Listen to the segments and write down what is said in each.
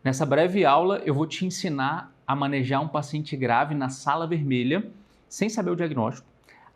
Nessa breve aula, eu vou te ensinar a manejar um paciente grave na sala vermelha, sem saber o diagnóstico,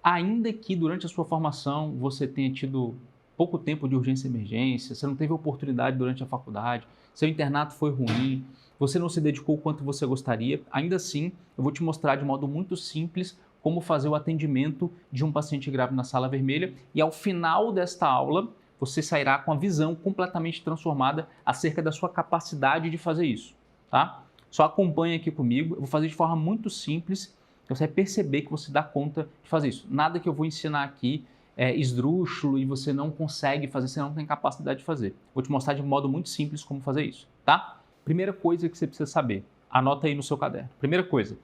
ainda que durante a sua formação você tenha tido pouco tempo de urgência e emergência, você não teve oportunidade durante a faculdade, seu internato foi ruim, você não se dedicou o quanto você gostaria, ainda assim, eu vou te mostrar de modo muito simples como fazer o atendimento de um paciente grave na sala vermelha e ao final desta aula, você sairá com a visão completamente transformada acerca da sua capacidade de fazer isso, tá? Só acompanha aqui comigo, eu vou fazer de forma muito simples, você vai perceber que você dá conta de fazer isso. Nada que eu vou ensinar aqui é esdrúxulo e você não consegue fazer, você não tem capacidade de fazer. Vou te mostrar de modo muito simples como fazer isso, tá? Primeira coisa que você precisa saber, anota aí no seu caderno. Primeira coisa,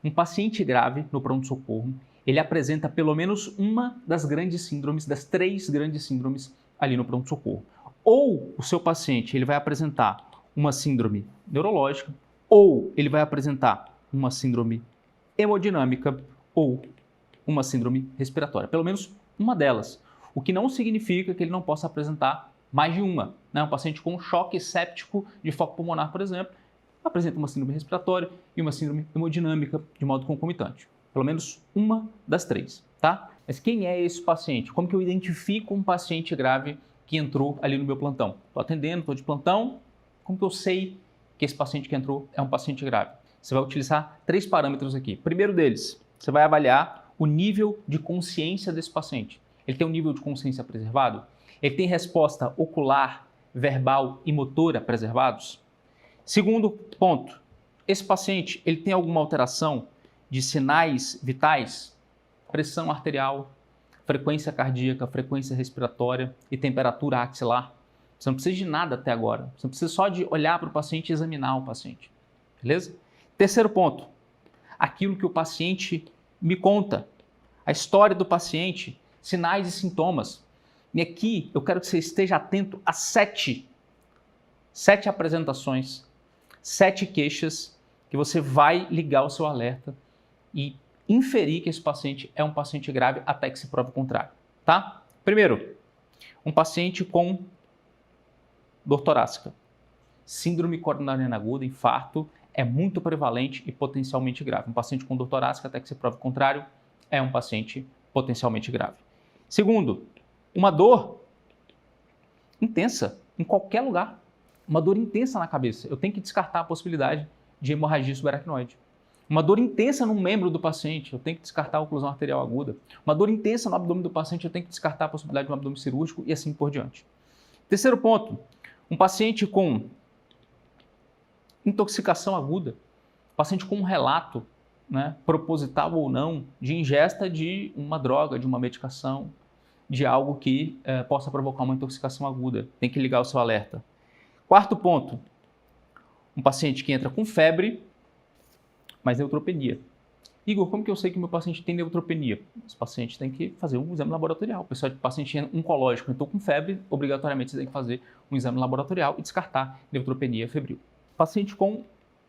um paciente grave no pronto-socorro, ele apresenta pelo menos uma das grandes síndromes, das 3 grandes síndromes ali no pronto-socorro. Ou o seu paciente ele vai apresentar uma síndrome neurológica, ou ele vai apresentar uma síndrome hemodinâmica ou uma síndrome respiratória. Pelo menos uma delas. O que não significa que ele não possa apresentar mais de uma. Né? Um paciente com choque séptico de foco pulmonar, por exemplo, apresenta uma síndrome respiratória e uma síndrome hemodinâmica de modo concomitante. Pelo menos uma das 3, tá? Mas quem é esse paciente? Como que eu identifico um paciente grave que entrou ali no meu plantão? Estou atendendo, estou de plantão, como que eu sei que esse paciente que entrou é um paciente grave? Você vai utilizar 3 parâmetros aqui. Primeiro deles, você vai avaliar o nível de consciência desse paciente. Ele tem um nível de consciência preservado? Ele tem resposta ocular, verbal e motora preservados? Segundo ponto, esse paciente ele tem alguma alteração de sinais vitais? Pressão arterial, frequência cardíaca, frequência respiratória e temperatura axilar? Você não precisa de nada até agora. Você precisa só de olhar para o paciente e examinar o paciente. Beleza? Terceiro ponto, aquilo que o paciente me conta, a história do paciente, sinais e sintomas. E aqui eu quero que você esteja atento a 7 apresentações, 7 queixas que você vai ligar o seu alerta e inferir que esse paciente é um paciente grave até que se prove o contrário, tá? Primeiro, um paciente com dor torácica, síndrome coronariana aguda, infarto, é muito prevalente e potencialmente grave. Um paciente com dor torácica, até que se prove o contrário, é um paciente potencialmente grave. Segundo, uma dor intensa em qualquer lugar. Uma dor intensa na cabeça. Eu tenho que descartar a possibilidade de hemorragia subaracnoide. Uma dor intensa num membro do paciente, eu tenho que descartar a oclusão arterial aguda. Uma dor intensa no abdômen do paciente, eu tenho que descartar a possibilidade de um abdômen cirúrgico e assim por diante. Terceiro ponto, um paciente com intoxicação aguda, paciente com um relato, né, proposital ou não, de ingesta de uma droga, de uma medicação, de algo que possa provocar uma intoxicação aguda. Tem que ligar o seu alerta. Quarto ponto, um paciente que entra com febre, mas neutropenia. Igor, como que eu sei que meu paciente tem neutropenia? Esse paciente tem que fazer um exame laboratorial. O pessoal de paciente oncológico entrou com febre, obrigatoriamente você tem que fazer um exame laboratorial e descartar neutropenia febril. Paciente com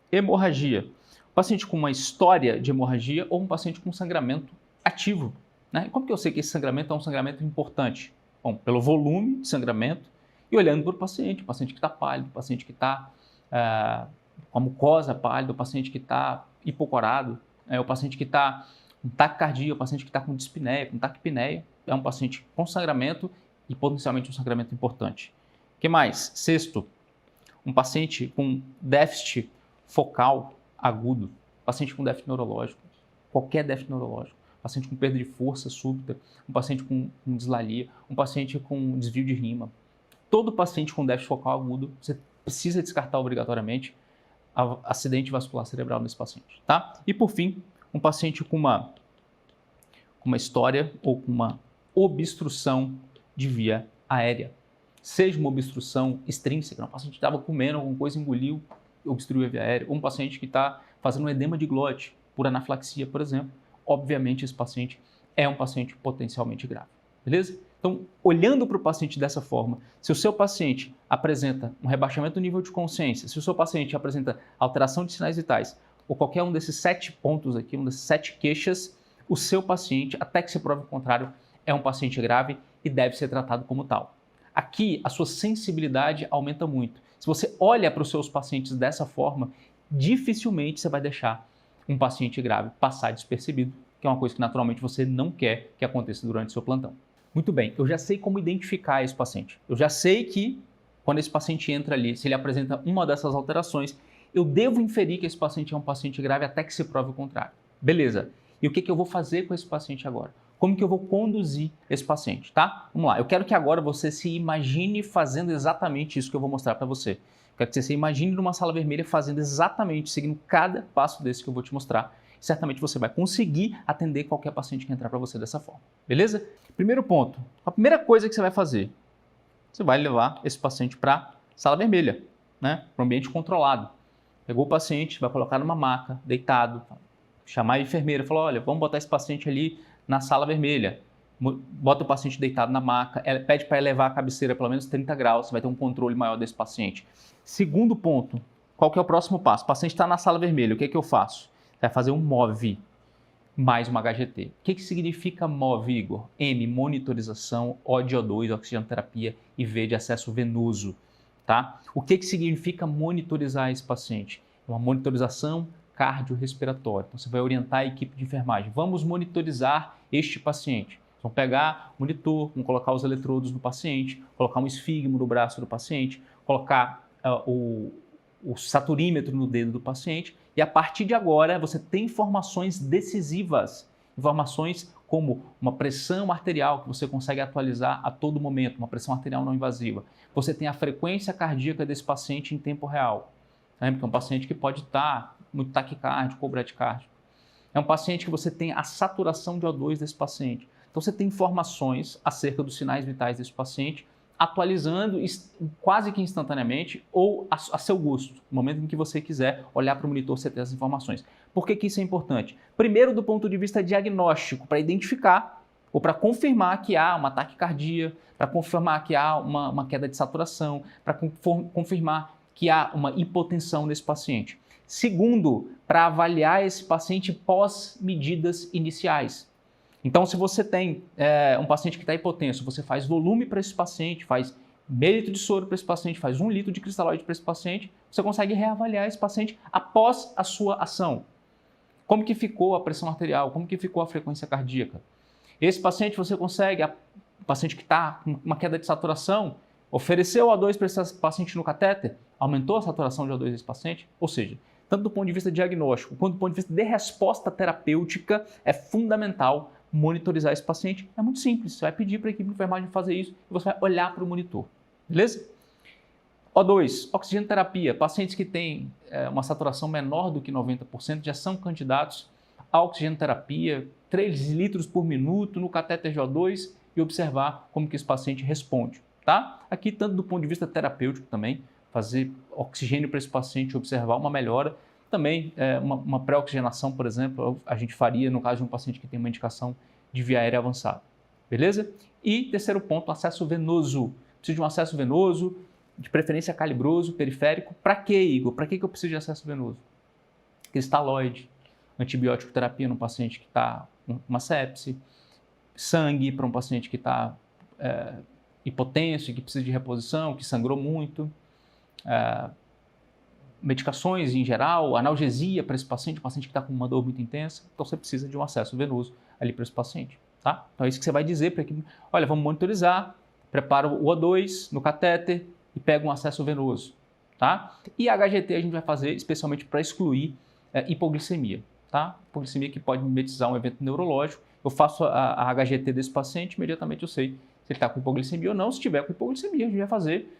hemorragia. Paciente com uma história de hemorragia ou um paciente com sangramento ativo. Né? E como que eu sei que esse sangramento é um sangramento importante? Bom, pelo volume de sangramento e olhando para o paciente que está pálido, o paciente que está com a mucosa pálida, o paciente que está hipocorado, o paciente que está com taquicardia, o paciente que está com dispneia, com taquipneia, é um paciente com sangramento e potencialmente um sangramento importante. O que mais? Sexto, um paciente com déficit focal agudo, paciente com déficit neurológico, qualquer déficit neurológico, paciente com perda de força súbita, um paciente com dislalia, um paciente com desvio de rima. Todo paciente com déficit focal agudo, você precisa descartar obrigatoriamente acidente vascular cerebral nesse paciente, tá? E por fim, um paciente com uma história ou com uma obstrução de via aérea. Seja uma obstrução extrínseca, um paciente que estava comendo alguma coisa, engoliu, obstruiu a via aérea, ou um paciente que está fazendo um edema de glote por anafilaxia, por exemplo, obviamente esse paciente é um paciente potencialmente grave, beleza? Então, olhando para o paciente dessa forma, se o seu paciente apresenta um rebaixamento do nível de consciência, se o seu paciente apresenta alteração de sinais vitais, ou qualquer um desses 7 pontos aqui, um desses 7 queixas, o seu paciente, até que se prove o contrário, é um paciente grave e deve ser tratado como tal. Aqui, a sua sensibilidade aumenta muito. Se você olha para os seus pacientes dessa forma, dificilmente você vai deixar um paciente grave passar despercebido, que é uma coisa que naturalmente você não quer que aconteça durante o seu plantão. Muito bem, eu já sei como identificar esse paciente. Eu já sei que quando esse paciente entra ali, se ele apresenta uma dessas alterações, eu devo inferir que esse paciente é um paciente grave até que se prove o contrário. Beleza. E o que eu vou fazer com esse paciente agora? Como que eu vou conduzir esse paciente, tá? Vamos lá, eu quero que agora você se imagine fazendo exatamente isso que eu vou mostrar para você. Eu quero que você se imagine numa sala vermelha fazendo exatamente, seguindo cada passo desse que eu vou te mostrar. Certamente você vai conseguir atender qualquer paciente que entrar para você dessa forma, beleza? Primeiro ponto, a primeira coisa que você vai fazer, você vai levar esse paciente para sala vermelha, né? Para um ambiente controlado. Pegou o paciente, vai colocar numa maca, deitado, chamar a enfermeira, falou, olha, vamos botar esse paciente ali na sala vermelha. Bota o paciente deitado na maca, pede para elevar a cabeceira pelo menos 30 graus, você vai ter um controle maior desse paciente. Segundo ponto, qual que é o próximo passo? O paciente está na sala vermelha, o que eu faço? Você vai fazer um MOV mais uma HGT. O que significa MOV, Igor? M, monitorização, O de O2, oxigenoterapia, e V de acesso venoso. Tá? O que significa monitorizar esse paciente? É uma monitorização cardiorrespiratória. Então, você vai orientar a equipe de enfermagem. Vamos monitorizar este paciente. Vamos pegar o monitor, vamos colocar os eletrodos no paciente, colocar um esfigmo no braço do paciente, colocar o saturímetro no dedo do paciente e a partir de agora você tem informações decisivas, informações como uma pressão arterial que você consegue atualizar a todo momento, uma pressão arterial não invasiva. Você tem a frequência cardíaca desse paciente em tempo real, né? Porque é um paciente que pode estar muito taquicárdico ou bradicárdico. É um paciente que você tem a saturação de O2 desse paciente. Então você tem informações acerca dos sinais vitais desse paciente, atualizando quase que instantaneamente ou a seu gosto, no momento em que você quiser olhar para o monitor, você ter as informações. Por que isso é importante? Primeiro, do ponto de vista diagnóstico, para identificar ou para confirmar que há uma taquicardia, para confirmar que há uma queda de saturação, para confirmar que há uma hipotensão nesse paciente. Segundo, para avaliar esse paciente pós-medidas iniciais. Então, se você tem um paciente que está hipotenso, você faz volume para esse paciente, faz meio litro de soro para esse paciente, faz 1 litro de cristalóide para esse paciente, você consegue reavaliar esse paciente após a sua ação. Como que ficou a pressão arterial? Como que ficou a frequência cardíaca? Esse paciente você consegue, o paciente que está com uma queda de saturação, ofereceu O2 para esse paciente no catéter, aumentou a saturação de O2 desse paciente? Ou seja, tanto do ponto de vista diagnóstico quanto do ponto de vista de resposta terapêutica, é fundamental monitorizar esse paciente. É muito simples, você vai pedir para a equipe de enfermagem fazer isso e você vai olhar para o monitor, beleza? O2, oxigenoterapia. Pacientes que têm uma saturação menor do que 90% já são candidatos à oxigenoterapia, 3 litros por minuto no catéter de O2 e observar como que esse paciente responde, tá? Aqui, tanto do ponto de vista terapêutico também, fazer oxigênio para esse paciente e observar uma melhora. Também, uma pré-oxigenação, por exemplo, a gente faria no caso de um paciente que tem uma indicação de via aérea avançada. Beleza? E terceiro ponto, acesso venoso. Preciso de um acesso venoso, de preferência calibroso, periférico. Para quê, Igor? Para que eu preciso de acesso venoso? Cristalóide, antibiótico terapia num paciente que está com uma sepse, sangue para um paciente que está hipotenso e que precisa de reposição, que sangrou muito, medicações em geral, analgesia para esse paciente que está com uma dor muito intensa, então você precisa de um acesso venoso ali para esse paciente, tá? Então é isso que você vai dizer para a equipe, olha, vamos monitorizar, prepara o O2 no catéter e pega um acesso venoso, tá? E a HGT a gente vai fazer especialmente para excluir hipoglicemia, tá? Hipoglicemia que pode mimetizar um evento neurológico, eu faço a HGT desse paciente, imediatamente eu sei se ele está com hipoglicemia ou não, se tiver com hipoglicemia a gente vai fazer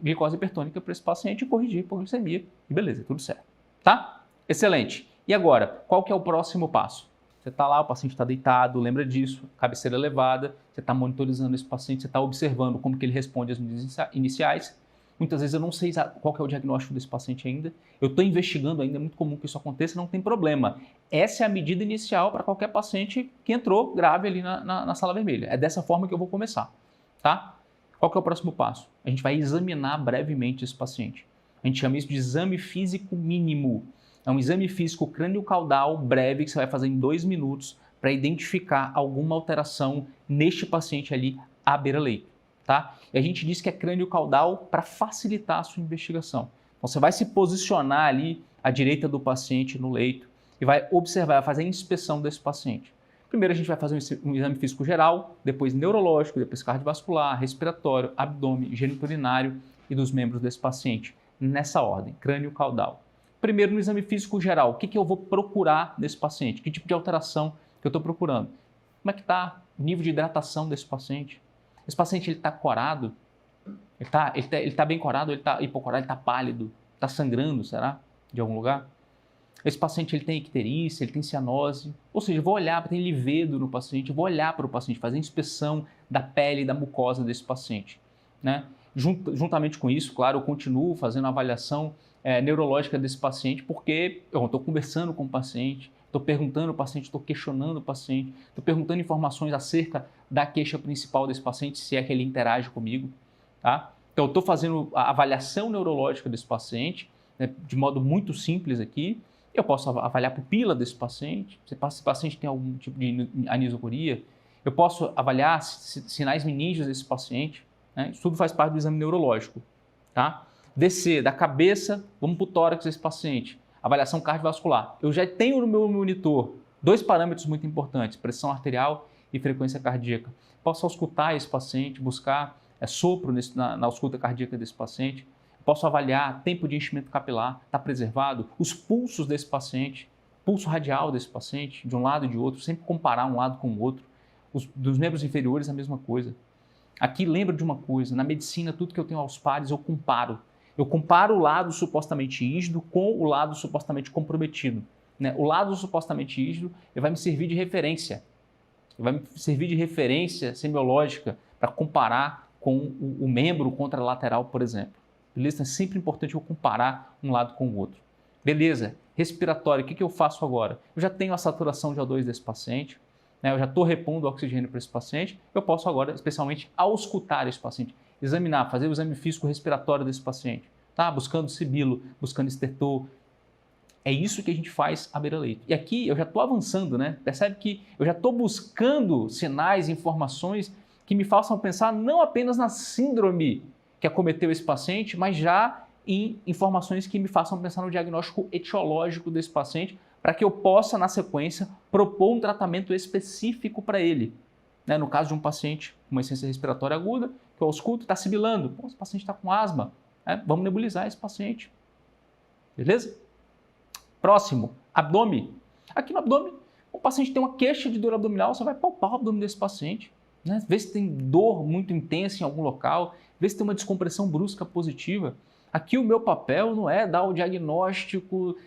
glicose hipertônica para esse paciente e corrigir a hipoglicemia. E beleza, tudo certo. Tá? Excelente. E agora, qual que é o próximo passo? Você está lá, o paciente está deitado, lembra disso, cabeceira elevada, você está monitorizando esse paciente, você está observando como que ele responde às medidas iniciais. Muitas vezes eu não sei qual que é o diagnóstico desse paciente ainda, eu estou investigando ainda, é muito comum que isso aconteça, não tem problema. Essa é a medida inicial para qualquer paciente que entrou grave ali na sala vermelha. É dessa forma que eu vou começar, tá? Qual que é o próximo passo? A gente vai examinar brevemente esse paciente. A gente chama isso de exame físico mínimo. É um exame físico crânio-caudal breve que você vai fazer em 2 minutos para identificar alguma alteração neste paciente ali à beira-leito. tá? E a gente diz que é crânio-caudal para facilitar a sua investigação. Então, você vai se posicionar ali à direita do paciente no leito e vai observar, vai fazer a inspeção desse paciente. Primeiro a gente vai fazer um exame físico geral, depois neurológico, depois cardiovascular, respiratório, abdômen, geniturinário e dos membros desse paciente. Nessa ordem, crânio-caudal. Primeiro no exame físico geral, o que eu vou procurar nesse paciente? Que tipo de alteração que eu estou procurando? Como é que está o nível de hidratação desse paciente? Esse paciente está corado? Ele tá bem corado, ele está hipocorado, ele está pálido, está sangrando, será? De algum lugar? Esse paciente ele tem icterícia, ele tem cianose, ou seja, eu vou olhar, tem livedo no paciente, eu vou olhar para o paciente, fazer a inspeção da pele e da mucosa desse paciente. Né? Juntamente com isso, claro, eu continuo fazendo a avaliação neurológica desse paciente, porque eu estou conversando com o paciente, estou perguntando ao paciente, estou questionando o paciente, estou perguntando informações acerca da queixa principal desse paciente, se é que ele interage comigo. Tá? Então, eu estou fazendo a avaliação neurológica desse paciente, né, de modo muito simples aqui. Eu posso avaliar a pupila desse paciente, se esse paciente tem algum tipo de anisocoria. Eu posso avaliar sinais meninges desse paciente. Né? Isso tudo faz parte do exame neurológico. Tá? Descer da cabeça, vamos para o tórax desse paciente. Avaliação cardiovascular. Eu já tenho no meu monitor 2 parâmetros muito importantes, pressão arterial e frequência cardíaca. Posso auscultar esse paciente, buscar sopro na ausculta cardíaca desse paciente. Posso avaliar tempo de enchimento capilar, está preservado, os pulsos desse paciente, pulso radial desse paciente, de um lado e de outro, sempre comparar um lado com o outro. Dos membros inferiores, a mesma coisa. Aqui lembra de uma coisa, na medicina, tudo que eu tenho aos pares, eu comparo. Eu comparo o lado supostamente rígido com o lado supostamente comprometido. Né? O lado supostamente rígido ele vai me servir de referência. Ele vai me servir de referência semiológica para comparar com o membro contralateral, por exemplo. Beleza? É sempre importante eu comparar um lado com o outro. Beleza, respiratório, o que eu faço agora? Eu já tenho a saturação de O2 desse paciente, né? Eu já estou repondo oxigênio para esse paciente, eu posso agora, especialmente, auscultar esse paciente, examinar, fazer o exame físico respiratório desse paciente, tá? Buscando sibilo, buscando estertor. É isso que a gente faz à beira-leito. E aqui eu já estou avançando, né? Percebe que eu já estou buscando sinais, informações que me façam pensar não apenas na síndrome que acometeu esse paciente, mas já em informações que me façam pensar no diagnóstico etiológico desse paciente, para que eu possa, na sequência, propor um tratamento específico para ele. Né? No caso de um paciente com uma insuficiência respiratória aguda, que eu ausculto, está sibilando. Esse paciente está com asma. Né? Vamos nebulizar esse paciente. Beleza? Próximo, abdômen. Aqui no abdômen, o paciente tem uma queixa de dor abdominal, você vai palpar o abdômen desse paciente. Né? Ver se tem dor muito intensa em algum local, ver se tem uma descompressão brusca positiva. Aqui o meu papel não é dar o diagnóstico,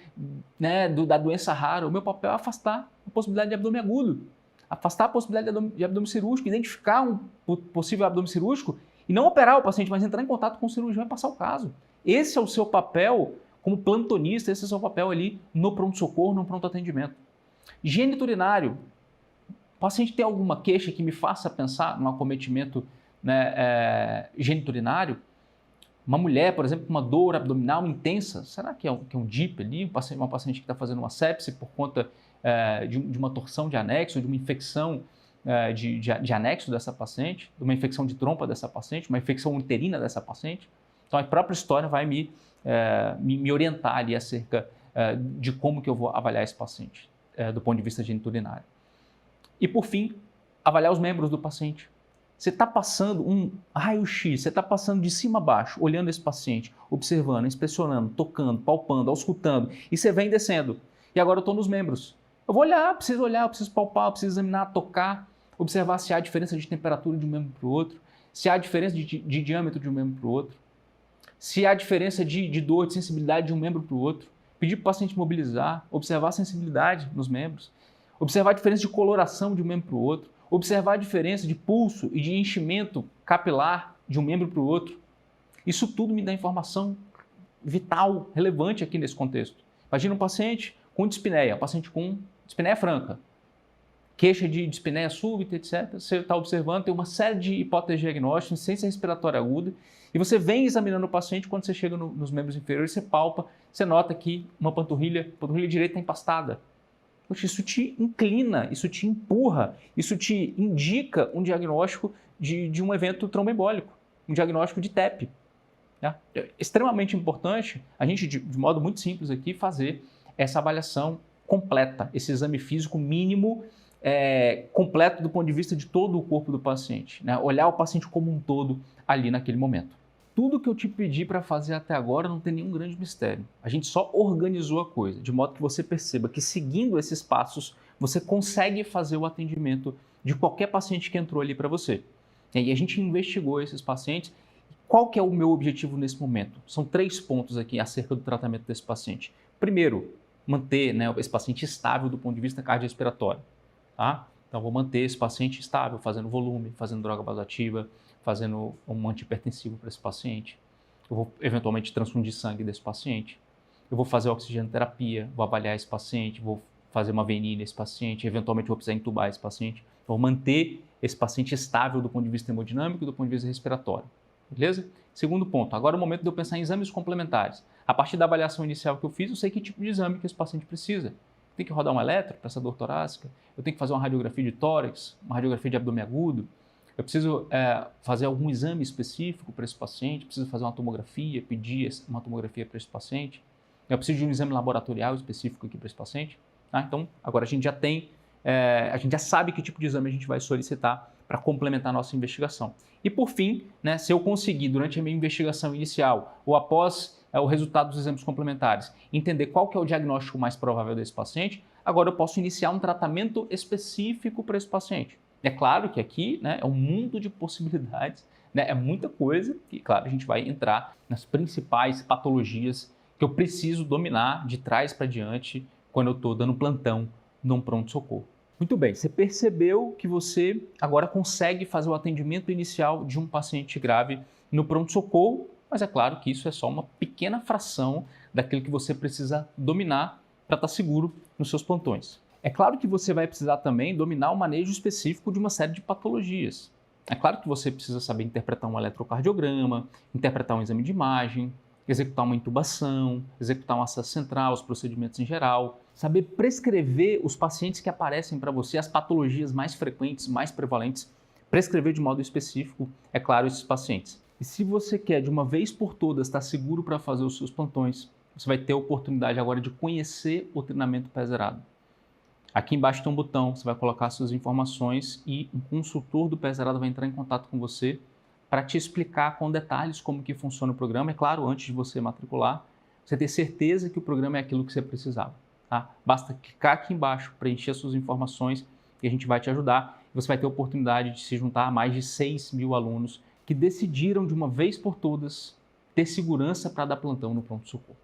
né, da doença rara, o meu papel é afastar a possibilidade de abdômen agudo, afastar a possibilidade de abdômen cirúrgico, identificar um possível abdômen cirúrgico e não operar o paciente, mas entrar em contato com o cirurgião e passar o caso. Esse é o seu papel como plantonista, esse é o seu papel ali no pronto-socorro, no pronto-atendimento. Geniturinário. O paciente tem alguma queixa que me faça pensar no acometimento, né, geniturinário? Uma mulher, por exemplo, com uma dor abdominal intensa, será que é um DIP ali? Uma paciente que está fazendo uma sepse por conta de uma torção de anexo, de uma infecção de anexo dessa paciente, de uma infecção de trompa dessa paciente, uma infecção uterina dessa paciente. Então, a própria história vai me orientar ali acerca de como que eu vou avaliar esse paciente, do ponto de vista geniturinário. E, por fim, avaliar os membros do paciente. Você está passando um raio-x, você está passando de cima a baixo, olhando esse paciente, observando, inspecionando, tocando, palpando, auscultando, e você vem descendo. E agora eu estou nos membros. Eu vou olhar, eu preciso palpar, eu preciso examinar, tocar, observar se há diferença de temperatura de um membro para o outro, se há diferença de diâmetro de um membro para o outro, se há diferença de dor, de sensibilidade de um membro para o outro, pedir para o paciente mobilizar, observar a sensibilidade nos membros, observar a diferença de coloração de um membro para o outro, observar a diferença de pulso e de enchimento capilar de um membro para o outro. Isso tudo me dá informação vital, relevante aqui nesse contexto. Imagina um paciente com dispneia, um paciente com dispneia franca, queixa de dispneia súbita, etc. Você está observando, tem uma série de hipóteses diagnósticas, insuficiência respiratória aguda, e você vem examinando o paciente, quando você chega nos membros inferiores, você palpa, você nota que uma panturrilha direita está empastada. Isso te inclina, isso te empurra, isso te indica um diagnóstico de um evento tromboembólico, um diagnóstico de TEP. Né? É extremamente importante a gente, de modo muito simples aqui, fazer essa avaliação completa, esse exame físico mínimo completo do ponto de vista de todo o corpo do paciente. Né? Olhar o paciente como um todo ali naquele momento. Tudo que eu te pedi para fazer até agora não tem nenhum grande mistério. A gente só organizou a coisa, de modo que você perceba que seguindo esses passos, você consegue fazer o atendimento de qualquer paciente que entrou ali para você. E a gente investigou esses pacientes. Qual que é o meu objetivo nesse momento? São 3 pontos aqui acerca do tratamento desse paciente. Primeiro, manter, né, esse paciente estável do ponto de vista cardiorrespiratório. Tá? Então, vou manter esse paciente estável, fazendo volume, fazendo droga vasoativa, fazendo um antihipertensivo para esse paciente. Eu vou eventualmente transfundir sangue desse paciente. Eu vou fazer oxigenoterapia, vou avaliar esse paciente, vou fazer uma VNI nesse paciente, eventualmente vou precisar entubar esse paciente. Vou manter esse paciente estável do ponto de vista hemodinâmico e do ponto de vista respiratório. Beleza? Segundo ponto, agora é o momento de eu pensar em exames complementares. A partir da avaliação inicial que eu fiz, eu sei que tipo de exame que esse paciente precisa. Tem que rodar um eletro para essa dor torácica, eu tenho que fazer uma radiografia de tórax, uma radiografia de abdômen agudo, eu preciso fazer algum exame específico para esse paciente, preciso fazer uma tomografia, pedir uma tomografia para esse paciente, eu preciso de um exame laboratorial específico aqui para esse paciente. Tá? Então, agora a gente já sabe que tipo de exame a gente vai solicitar para complementar a nossa investigação. E por fim, né, se eu conseguir, durante a minha investigação inicial ou após o resultado dos exames complementares, entender qual que é o diagnóstico mais provável desse paciente, agora eu posso iniciar um tratamento específico para esse paciente. É claro que aqui, né, é um mundo de possibilidades, né, é muita coisa e, claro, a gente vai entrar nas principais patologias que eu preciso dominar de trás para diante quando eu estou dando plantão num pronto-socorro. Muito bem, você percebeu que você agora consegue fazer o atendimento inicial de um paciente grave no pronto-socorro, mas é claro que isso é só uma pequena fração daquilo que você precisa dominar para estar seguro nos seus plantões. É claro que você vai precisar também dominar o manejo específico de uma série de patologias. É claro que você precisa saber interpretar um eletrocardiograma, interpretar um exame de imagem, executar uma intubação, executar um acesso central, os procedimentos em geral, saber prescrever os pacientes que aparecem para você, as patologias mais frequentes, mais prevalentes, prescrever de modo específico, é claro, esses pacientes. E se você quer de uma vez por todas estar seguro para fazer os seus plantões, você vai ter a oportunidade agora de conhecer o treinamento pé-zerado. Aqui embaixo tem um botão, você vai colocar suas informações e um consultor do pé-zerado vai entrar em contato com você para te explicar com detalhes como que funciona o programa. É claro, antes de você matricular, você ter certeza que o programa é aquilo que você precisava. Tá? Basta clicar aqui embaixo, preencher as suas informações e a gente vai te ajudar. Você vai ter a oportunidade de se juntar a mais de 6.000 alunos que decidiram de uma vez por todas ter segurança para dar plantão no pronto-socorro.